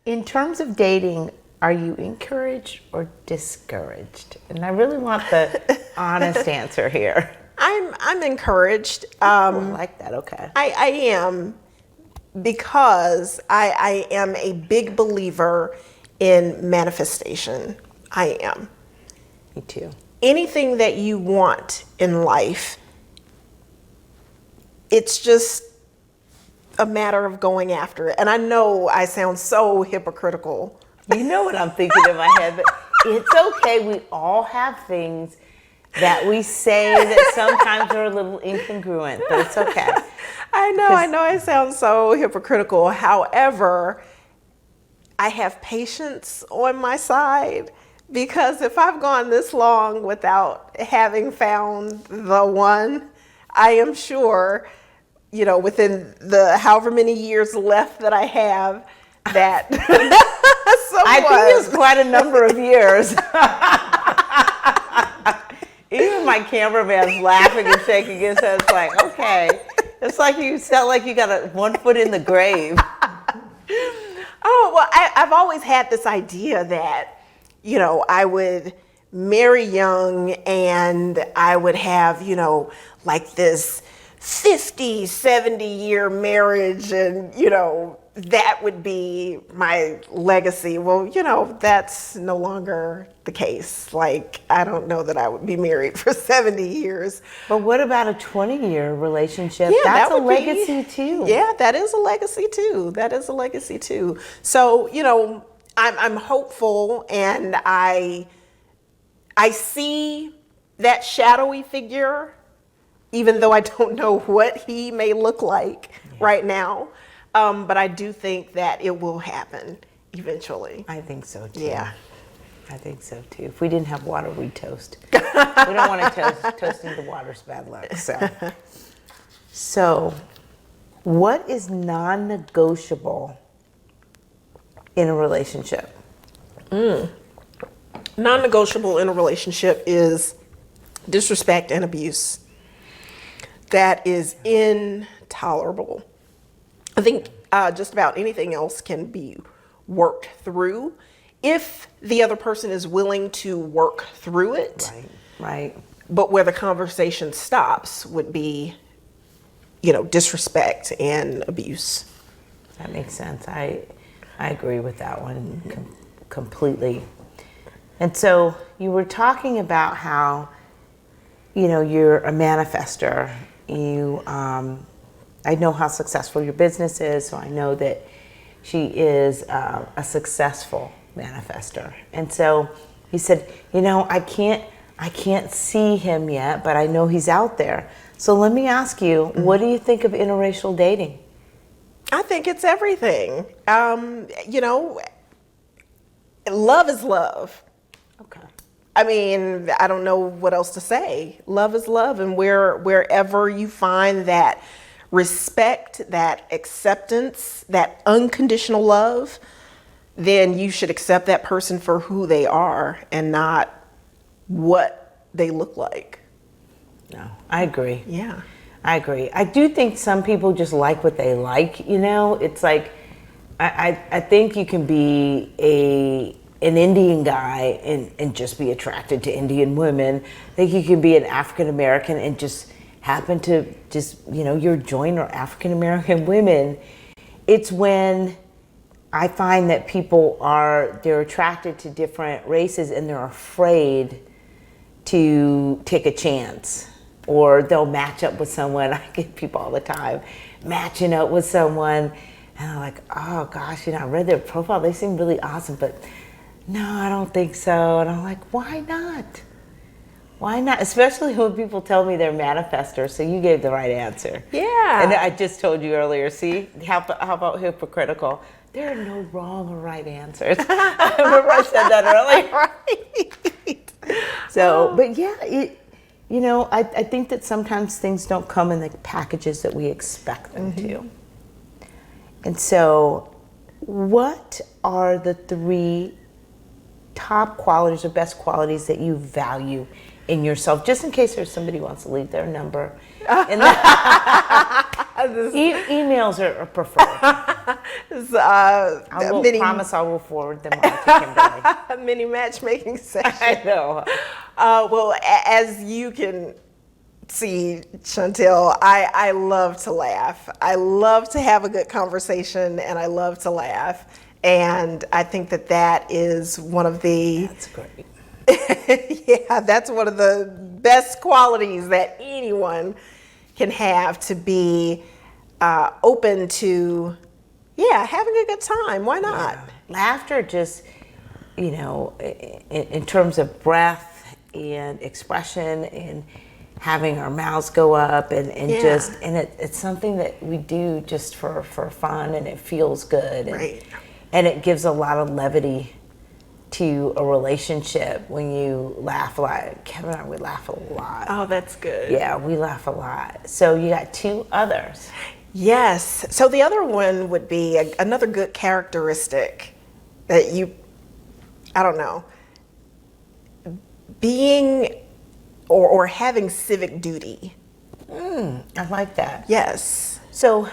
In terms of dating, are you encouraged or discouraged? And I really want the honest answer here. I'm encouraged. I like that. Okay. I am, because I am a big believer in manifestation. I am. Me too. Anything that you want in life, it's just a matter of going after it. And I know I sound so hypocritical. You know what I'm thinking in my head, but it's okay. We all have things that we say that sometimes are a little incongruent, but it's okay. I know I sound so hypocritical. However, I have patience on my side, because if I've gone this long without having found the one, I am sure, within the however many years left that I have, that I think it's quite a number of years. Even my cameraman's laughing and shaking his head. It's like, okay. It's like you sound like you got one foot in the grave. Oh, well, I've always had this idea that, I would marry young and I would have, like this 50, 70-year marriage, and, that would be my legacy. Well, that's no longer the case. Like, I don't know that I would be married for 70 years. But what about a 20-year relationship? Yeah, that's a legacy too. Yeah, that is a legacy too. That is a legacy too. So, I'm hopeful, and I see that shadowy figure, even though I don't know what he may look like right now. But I do think that it will happen eventually. I think so too. Yeah. I think so too. If we didn't have water, we'd toast. We don't want to toast. Toasting the water's bad luck. So what is non-negotiable in a relationship? Non-negotiable in a relationship is disrespect and abuse. That is intolerable. I think just about anything else can be worked through if the other person is willing to work through it. Right. But where the conversation stops would be, disrespect and abuse. That makes sense. I agree with that one completely. And so you were talking about how, you're a manifester. I know how successful your business is, so I know that she is a successful manifester. And so he said, I can't see him yet, but I know he's out there. So let me ask you, what do you think of interracial dating? I think it's everything. Love is love. Okay. I mean, I don't know what else to say. Love is love, and wherever you find that respect, that acceptance, that unconditional love, then you should accept that person for who they are and not what they look like. No, I agree. Yeah. I agree. I do think some people just like what they like, It's like, I think you can be an Indian guy and just be attracted to Indian women. I think you can be an African American and just happen to your joiner African American women. It's when I find that people they're attracted to different races and they're afraid to take a chance, or they'll match up with someone. I get people all the time matching up with someone and I'm like, oh gosh, I read their profile, they seem really awesome, but no, I don't think so. And I'm like, why not? Why not? Especially when people tell me they're manifestors. So you gave the right answer. Yeah. And I just told you earlier, see, how about hypocritical? There are no wrong or right answers. I remember I said that earlier. Right. So, but yeah, I think that sometimes things don't come in the packages that we expect them to. And so what are the 3 top qualities or best qualities that you value in yourself, just in case there's somebody who wants to leave their number? And emails are preferred. I will promise I will forward them on to Kimberly. mini matchmaking session. I know. Well, as you can see, Chantel, I love to laugh. I love to have a good conversation, and I love to laugh. And I think that is one of the... That's great. Yeah, that's one of the best qualities that anyone can have, to be open to, having a good time. Why not? Yeah. Laughter just, in terms of breath and expression and having our mouths go up and it's something that we do just for fun, and it feels good. Right. And it gives a lot of levity to a relationship when you laugh a lot. Kevin and I, we laugh a lot. Oh, that's good. Yeah, we laugh a lot. So you got 2 others. Yes. So the other one would be another good characteristic that being or having civic duty. I like that. Yes. So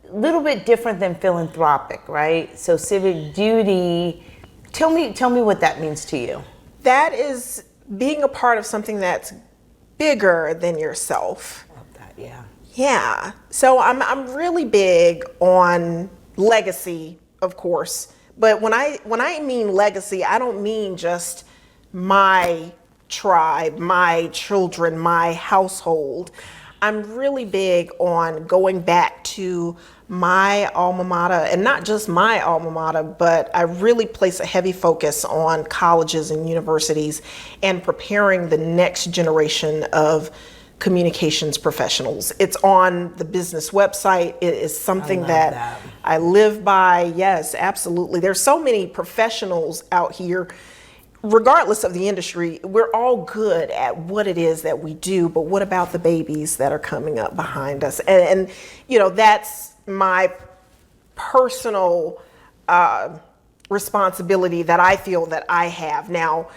a little bit different than philanthropic, right? So civic duty, tell me what that means to you. That is being a part of something that's bigger than yourself. Love that, yeah. Yeah. So I'm really big on legacy, of course. But when I mean legacy, I don't mean just my tribe, my children, my household. I'm really big on going back to my alma mater, and not just my alma mater, but I really place a heavy focus on colleges and universities and preparing the next generation of communications professionals. It's on the business website. It is something that I live by. Yes, absolutely. There's so many professionals out here. Regardless of the industry, we're all good at what it is that we do, but what about the babies that are coming up behind us? And that's my personal responsibility that I feel that I have. Now,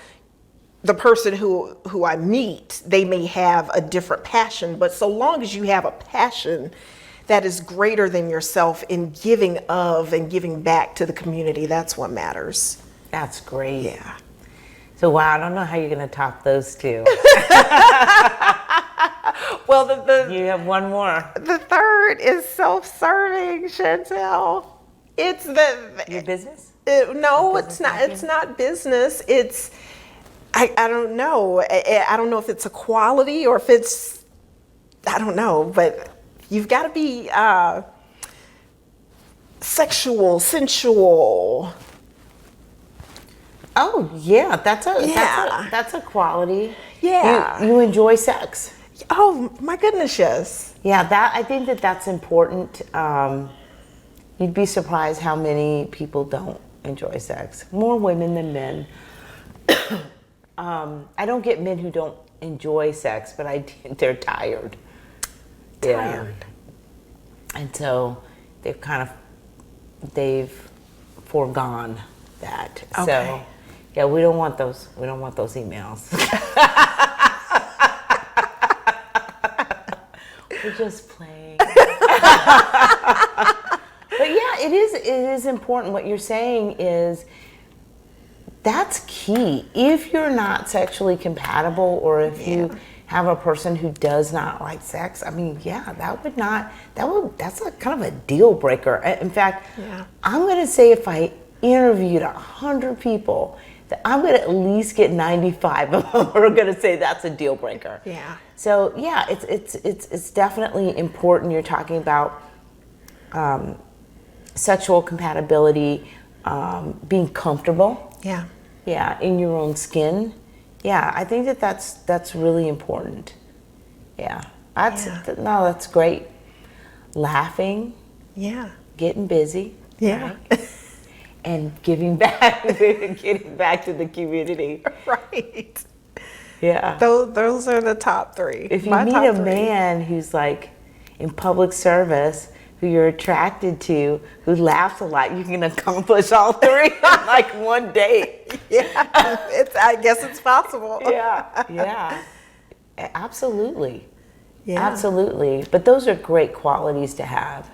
the person who I meet, they may have a different passion, but so long as you have a passion that is greater than yourself in giving of and giving back to the community, that's what matters. That's great. Yeah. So, wow, I don't know how you're going to top those 2. Well, you have one more. The third is self-serving, Chantel. It's Your business? No, it's not. It's not business. It's I don't know. I don't know if it's a quality or if it's, I don't know. But you've got to be sexual, sensual. Oh yeah, that's a quality. Yeah. You enjoy sex. Oh my goodness, yes. Yeah, I think that's important. You'd be surprised how many people don't enjoy sex. More women than men. I don't get men who don't enjoy sex, but they're tired. Tired. Yeah. And so they've foregone that. Okay. So yeah, we don't want those emails. We're just playing. But yeah, it is important. What you're saying is that's key. If you're not sexually compatible, or if you have a person who does not like sex, I mean, yeah, that's a kind of a deal breaker. In fact, I'm gonna say if I interviewed 100 people, that I'm gonna at least get 95 of them are gonna say that's a deal breaker. Yeah. So yeah, it's definitely important. You're talking about sexual compatibility, being comfortable. Yeah. Yeah, in your own skin. Yeah, I think that's really important. Yeah. That's great. Laughing. Yeah. Getting busy. Yeah. Right? And giving back to the community. Right. Yeah. Those are the top 3. If you meet a man who's like in public service, who you're attracted to, who laughs a lot, you can accomplish all 3 in like one day. Yeah, I guess it's possible. Yeah. Absolutely. Yeah. Absolutely. But those are great qualities to have.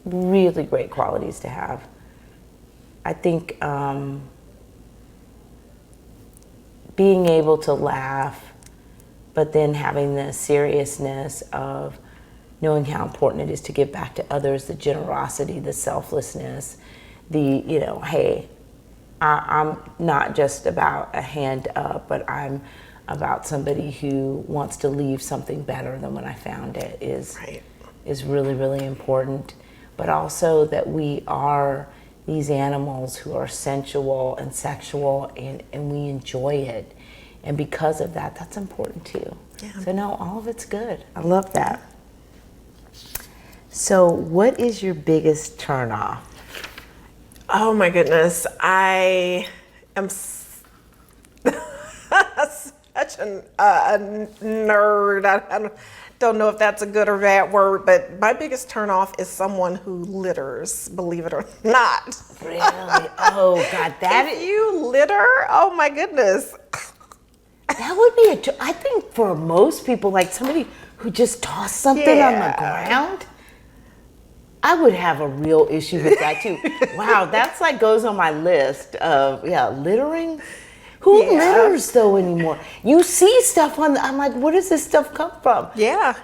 really great qualities to have. I think being able to laugh, but then having the seriousness of knowing how important it is to give back to others, the generosity, the selflessness, hey, I'm not just about a hand up, but I'm about somebody who wants to leave something better than when I found it is really, really important. But also that we are these animals who are sensual and sexual, and we enjoy it. And because of that, that's important too. Yeah. So no, all of it's good. I love that. So what is your biggest turnoff? Oh my goodness, I am such a nerd. I don't know if that's a good or bad word, but my biggest turnoff is someone who litters, believe it or not. Really? Oh God, if you litter, oh my goodness. That would be I think for most people, like somebody who just tossed something on the ground, I would have a real issue with that too. Wow, that's like goes on my list of littering. Who litters though anymore? You see stuff I'm like, where does this stuff come from? Yeah,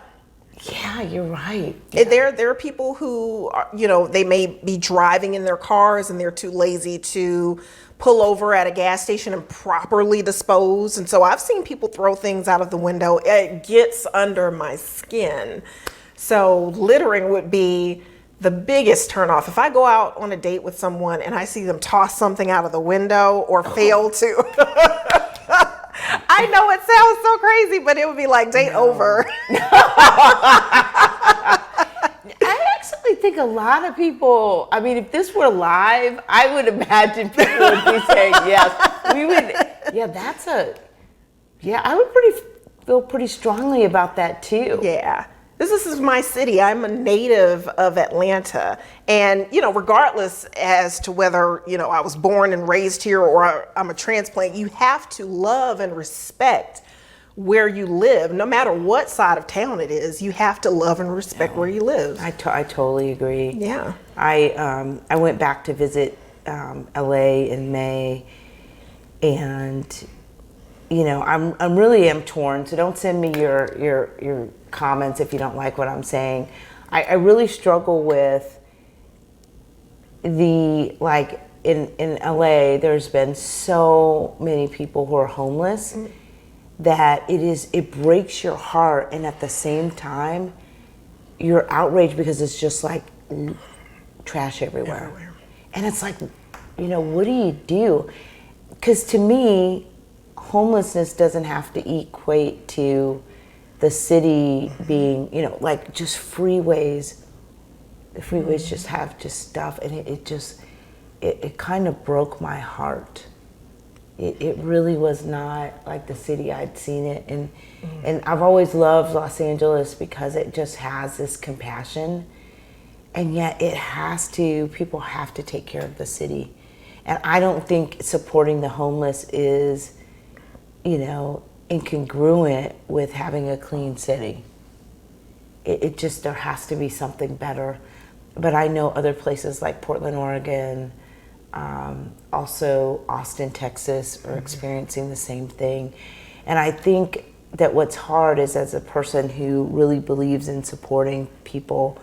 you're right. Yeah. There are people who are, they may be driving in their cars and they're too lazy to pull over at a gas station and properly dispose. And so I've seen people throw things out of the window. It gets under my skin. So littering would be the biggest turnoff. If I go out on a date with someone and I see them toss something out of the window or fail to, I know it sounds so crazy, but it would be like date over. I actually think a lot of people, I mean, if this were live, I would imagine people would be saying, yes, we would, I would feel pretty strongly about that too. Yeah. This is my city. I'm a native of Atlanta. And, regardless as to whether, I was born and raised here or I'm a transplant, you have to love and respect where you live. No matter what side of town it is, you have to love and respect where you live. I totally agree. Yeah. I went back to visit LA in May, and I'm really torn. So don't send me your comments if you don't like what I'm saying. I really struggle with in LA. There's been so many people who are homeless that it breaks your heart, and at the same time you're outraged because it's just like trash everywhere. And it's like, what do you do? Because to me, homelessness doesn't have to equate to the city being, like just freeways. The freeways just have just stuff, and it kind of broke my heart. It really was not like the city I'd seen it, and I've always loved Los Angeles because it just has this compassion, and yet people have to take care of the city, and I don't think supporting the homeless is, incongruent with having a clean city. There has to be something better. But I know other places like Portland, Oregon, also Austin, Texas are experiencing the same thing. And I think that what's hard is, as a person who really believes in supporting people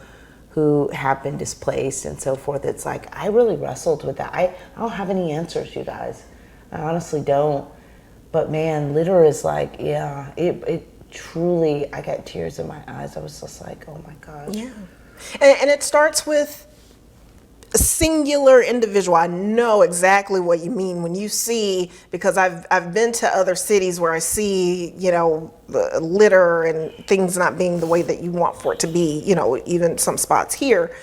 who have been displaced and so forth, it's like I really wrestled with that. I don't have any answers, you guys. I honestly don't. But man, litter is like, it truly, I got tears in my eyes. I was just like, oh my gosh. Yeah. And it starts with a singular individual. I know exactly what you mean when you see, because I've been to other cities where I see, litter and things not being the way that you want for it to be, even some spots here.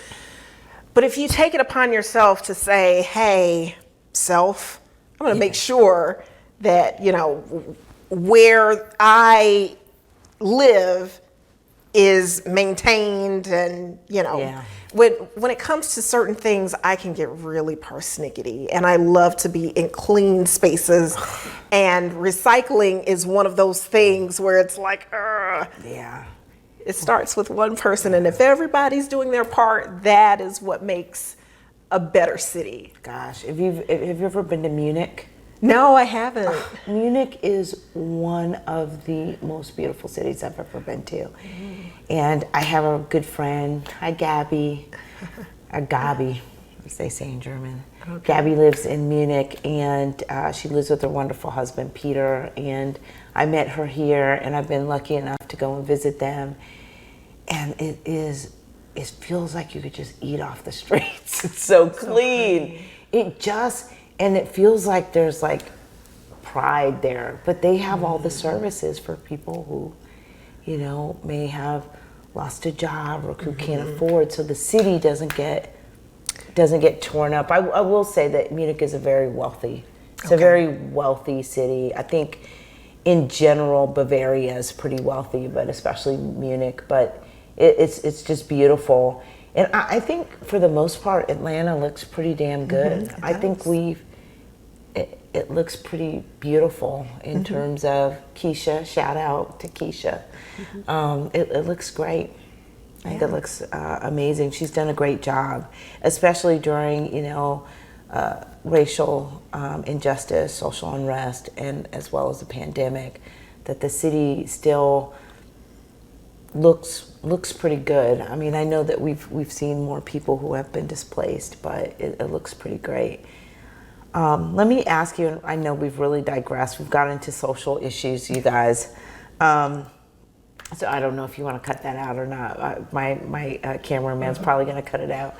But if you take it upon yourself to say, hey, self, I'm going to make sure that, where I live is maintained, and when it comes to certain things, I can get really persnickety, and I love to be in clean spaces, and recycling is one of those things where it's like, It starts with one person, and if everybody's doing their part, that is what makes a better city. Gosh, have you ever been to Munich? No, I haven't. Munich is one of the most beautiful cities I've ever been to. And I have a good friend, hi Gabby, Gabi, as they say in German. Okay. Gabby lives in Munich, and she lives with her wonderful husband, Peter, and I met her here, and I've been lucky enough to go and visit them. And it feels like you could just eat off the streets. It's so clean. And it feels like there's like pride there, but they have all the services for people who, you know, may have lost a job or who can't afford. So the city doesn't get torn up. I will say that Munich is a very wealthy city. I think in general Bavaria is pretty wealthy, but especially Munich. But it's just beautiful. And I think for the most part, Atlanta looks pretty damn good. I think it looks pretty beautiful in terms of Keisha. Shout out to Keisha. It looks great. I think it looks amazing. She's done a great job, especially during, you know, racial injustice, social unrest, and as well as the pandemic, that the city still looks pretty good. I mean, I know that we've seen more people who have been displaced, but it looks pretty great. Let me ask you, I know we've really digressed. We've got into social issues, you guys. So I don't know if you want to cut that out or not. My cameraman's probably going to cut it out.